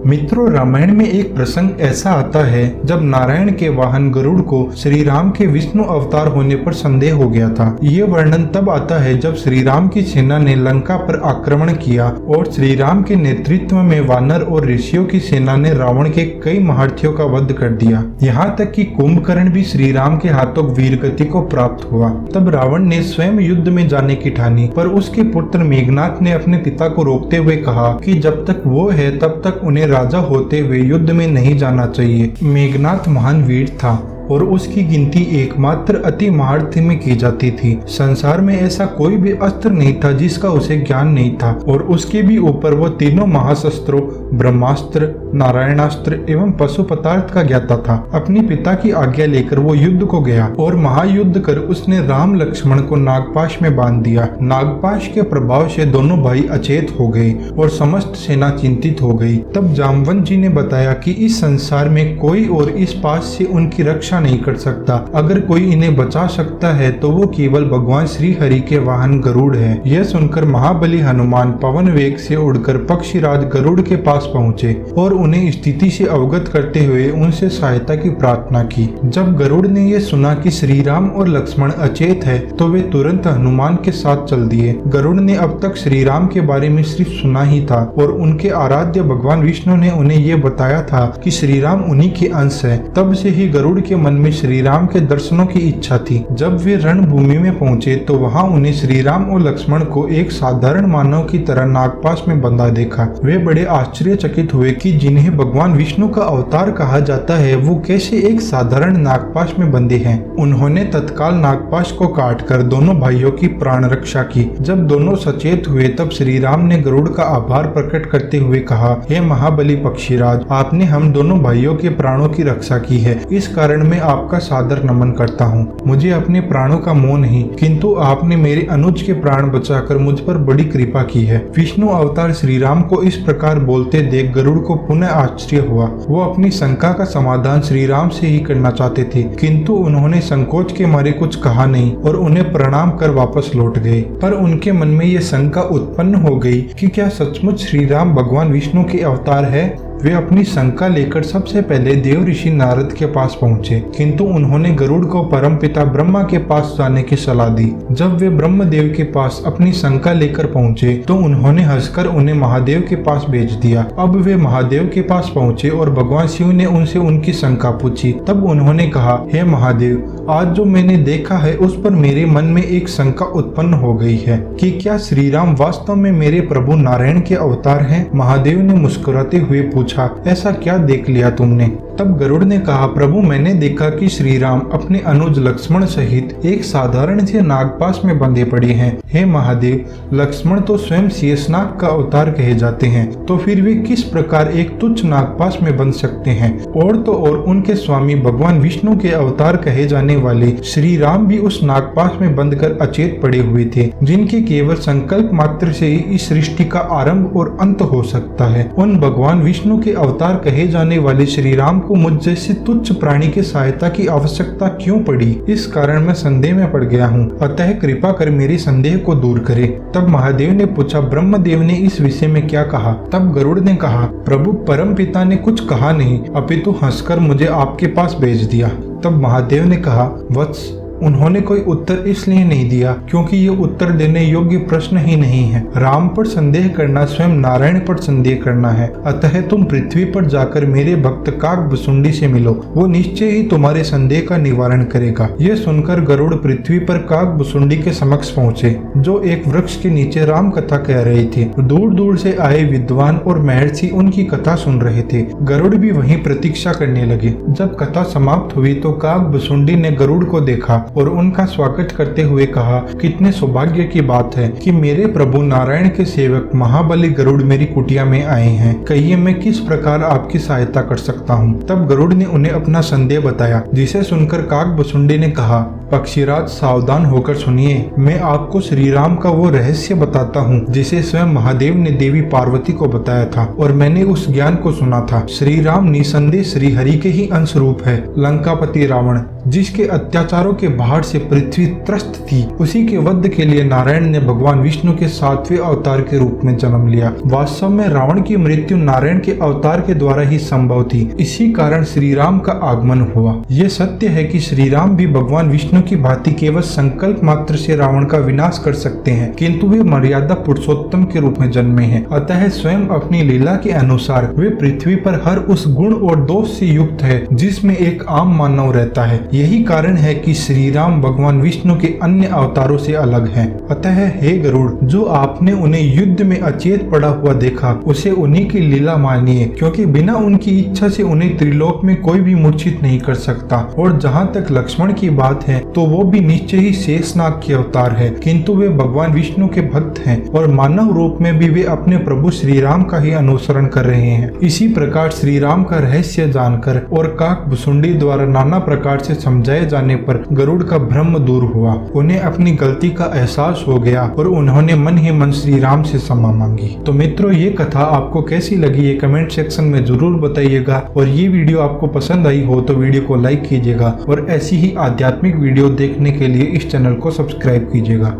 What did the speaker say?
मित्रों, रामायण में एक प्रसंग ऐसा आता है जब नारायण के वाहन गरुड़ को श्री राम के विष्णु अवतार होने पर संदेह हो गया था। ये वर्णन तब आता है जब श्री राम की सेना ने लंका पर आक्रमण किया और श्री राम के नेतृत्व में वानर और ऋषियों की सेना ने रावण के कई महारथियों का वध कर दिया। यहाँ तक कि कुंभकर्ण भी श्री राम के हाथों वीरगति को प्राप्त हुआ। तब रावण ने स्वयं युद्ध में जाने की ठानी, पर उसके पुत्र मेघनाथ ने अपने पिता को रोकते हुए कहा कि जब तक वो है तब तक उन्हें राजा होते हुए युद्ध में नहीं जाना चाहिए। मेघनाथ महान वीर था और उसकी गिनती एकमात्र अति महारथी में की जाती थी। संसार में ऐसा कोई भी अस्त्र नहीं था जिसका उसे ज्ञान नहीं था और उसके भी ऊपर वो तीनों महाशस्त्रों ब्रह्मास्त्र, नारायणास्त्र एवं पशुपतार्थ का ज्ञाता था। अपने पिता की आज्ञा लेकर वो युद्ध को गया और महायुद्ध कर उसने राम लक्ष्मण को नागपाश में बांध दिया। नागपाश के प्रभाव से दोनों भाई अचेत हो गए और समस्त सेना चिंतित हो गई। तब जामवंत जी ने बताया कि इस संसार में कोई और इस पास से उनकी रक्षा नहीं कर सकता। अगर कोई इन्हें बचा सकता है तो वो केवल भगवान श्री हरि के वाहन गरुड़ है। यह सुनकर महाबली हनुमान पवन वेग से उड़कर पक्षीराज गरुड़ के पास पहुँचे और उन्हें स्थिति से अवगत करते हुए उनसे सहायता की प्रार्थना की। जब गरुड़ ने यह सुना कि श्री राम और लक्ष्मण अचेत है तो वे तुरंत हनुमान के साथ चल दिए। गरुड़ ने अब तक श्री राम के बारे में सिर्फ सुना ही था और उनके आराध्य भगवान विष्णु ने उन्हें ये बताया था कि श्री राम उन्हीं के अंश है। तब से ही गरुड़ के मन में श्री राम के दर्शनों की इच्छा थी। जब वे रणभूमि में पहुंचे तो वहां उन्हें श्री राम और लक्ष्मण को एक साधारण मानव की तरह नागपाश में बंधा देखा। वे बड़े आश्चर्यचकित हुए कि जिन्हें भगवान विष्णु का अवतार कहा जाता है वो कैसे एक साधारण नागपाश में बंधे हैं। उन्होंने तत्काल नागपाश को काटकर दोनों भाइयों की प्राण रक्षा की। जब दोनों सचेत हुए तब श्री राम ने गरुड़ का आभार प्रकट करते हुए कहा, हे महाबली पक्षीराज, आपने हम दोनों भाइयों के प्राणों की रक्षा की है। इस कारण मैं आपका सादर नमन करता हूँ। मुझे अपने प्राणों का मोह नहीं, किंतु आपने मेरे अनुज के प्राण बचाकर मुझ पर बड़ी कृपा की है। विष्णु अवतार श्री राम को इस प्रकार बोलते देख गरुड़ को पुनः आश्चर्य हुआ। वो अपनी शंका का समाधान श्री राम से ही करना चाहते थे, किंतु उन्होंने संकोच के मारे कुछ कहा नहीं और उन्हें प्रणाम कर वापस लौट गए। पर उनके मन में ये शंका उत्पन्न हो गई कि क्या सचमुच श्री राम भगवान विष्णु के अवतार है। वे अपनी शंका लेकर सबसे पहले देव ऋषि नारद के पास पहुंचे, किंतु उन्होंने गरुड़ को परमपिता ब्रह्मा के पास जाने की सलाह दी। जब वे ब्रह्मदेव के पास अपनी शंका लेकर पहुंचे तो उन्होंने हंसकर उन्हें महादेव के पास भेज दिया। अब वे महादेव के पास पहुंचे और भगवान शिव ने उनसे उनकी शंका पूछी। तब उन्होंने कहा, हे महादेव, आज जो मैंने देखा है उस पर मेरे मन में एक शंका उत्पन्न हो गई है कि क्या श्री राम वास्तव में मेरे प्रभु नारायण के अवतार हैं। महादेव ने मुस्कुराते हुए पूछा, ऐसा क्या देख लिया तुमने। तब गरुड़ ने कहा, प्रभु, मैंने देखा कि श्री राम अपने अनुज लक्ष्मण सहित एक साधारण से नागपाश में बंधे पड़े हैं। हे महादेव, लक्ष्मण तो स्वयं शेषनाग का अवतार कहे जाते हैं, तो फिर वे किस प्रकार एक तुच्छ नागपाश में बंध सकते हैं। और तो और उनके स्वामी भगवान विष्णु के अवतार कहे जाने वाले श्री राम भी उस नागपाश में बंधकर अचेत पड़े हुए थे, जिनके केवल संकल्प मात्र से ही इस सृष्टि का आरंभ और अंत हो सकता है। उन भगवान विष्णु के अवतार कहे जाने वाले श्री राम को मुझ जैसे तुच्छ प्राणी की सहायता की आवश्यकता क्यों पड़ी। इस कारण मैं संदेह में पड़ गया हूँ, अतः कृपा कर मेरे संदेह को दूर करे। तब महादेव ने पूछा, ब्रह्मदेव ने इस विषय में क्या कहा। तब गरुड़ ने कहा, प्रभु, परम पिता ने कुछ कहा नहीं, अपितु हंसकर मुझे आपके पास भेज दिया। तब महादेव ने कहा, वत्स, उन्होंने कोई उत्तर इसलिए नहीं दिया क्योंकि ये उत्तर देने योग्य प्रश्न ही नहीं है। राम पर संदेह करना स्वयं नारायण पर संदेह करना है। अतः तुम पृथ्वी पर जाकर मेरे भक्त काकभुसुंडी से मिलो, वो निश्चय ही तुम्हारे संदेह का निवारण करेगा। यह सुनकर गरुड़ पृथ्वी पर काकभुसुंडी के समक्ष पहुँचे, जो एक वृक्ष के नीचे राम कथा कह रहे थे। दूर दूर से आए विद्वान और महर्षि उनकी कथा सुन रहे थे। गरुड़ भी वहीं प्रतीक्षा करने लगे। जब कथा समाप्त हुई तो काकभुसुंडी ने गरुड़ को देखा और उनका स्वागत करते हुए कहा, कितने सौभाग्य की बात है कि मेरे प्रभु नारायण के सेवक महाबली गरुड़ मेरी कुटिया में आए हैं। कहिए मैं किस प्रकार आपकी सहायता कर सकता हूँ। तब गरुड़ ने उन्हें अपना संदेह बताया, जिसे सुनकर काकभुसुंडी ने कहा, पक्षीराज सावधान होकर सुनिए, मैं आपको श्री राम का वो रहस्य बताता हूँ जिसे स्वयं महादेव ने देवी पार्वती को बताया था और मैंने उस ज्ञान को सुना था। श्री राम निसंदेह श्री हरि के ही अंश रूप है। लंकापति रावण जिसके अत्याचारों के भार से पृथ्वी त्रस्त थी, उसी के वध के लिए नारायण ने भगवान विष्णु के 7वें अवतार के रूप में जन्म लिया। वास्तव में रावण की मृत्यु नारायण के अवतार के द्वारा ही संभव थी, इसी कारण श्री राम का आगमन हुआ। ये सत्य है कि श्री राम भी भगवान विष्णु की भांति केवल संकल्प मात्र से रावण का विनाश कर सकते हैं, किंतु वे मर्यादा पुरुषोत्तम के रूप में जन्मे हैं। अतः स्वयं अपनी लीला के अनुसार वे पृथ्वी पर हर उस गुण और दोष से युक्त है जिसमें एक आम मानव रहता है। यही कारण है कि श्री राम भगवान विष्णु के अन्य अवतारों से अलग हैं। अतः हे गरुड़, जो आपने उन्हें युद्ध में अचेत पड़ा हुआ देखा, उसे उन्हीं की लीला मानिए, क्योंकि बिना उनकी इच्छा से उन्हें त्रिलोक में कोई भी मूर्छित नहीं कर सकता। और जहाँ तक लक्ष्मण की बात है, तो वो भी निश्चय ही शेषनाग के अवतार है, किंतु वे भगवान विष्णु के भक्त हैं और मानव रूप में भी वे अपने प्रभु श्री राम का ही अनुसरण कर रहे हैं। इसी प्रकार श्री राम का रहस्य जानकर और काक भुसुंडी द्वारा नाना प्रकार से समझाए जाने पर गरुड़ का भ्रम दूर हुआ। उन्हें अपनी गलती का एहसास हो गया और उन्होंने मन ही मन श्री राम से क्षमा मांगी। तो मित्रों, ये कथा आपको कैसी लगी ये कमेंट सेक्शन में जरूर बताइएगा, और ये वीडियो आपको पसंद आई हो तो वीडियो को लाइक कीजिएगा और ऐसी ही आध्यात्मिक वीडियो देखने के लिए इस चैनल को सब्सक्राइब कीजिएगा।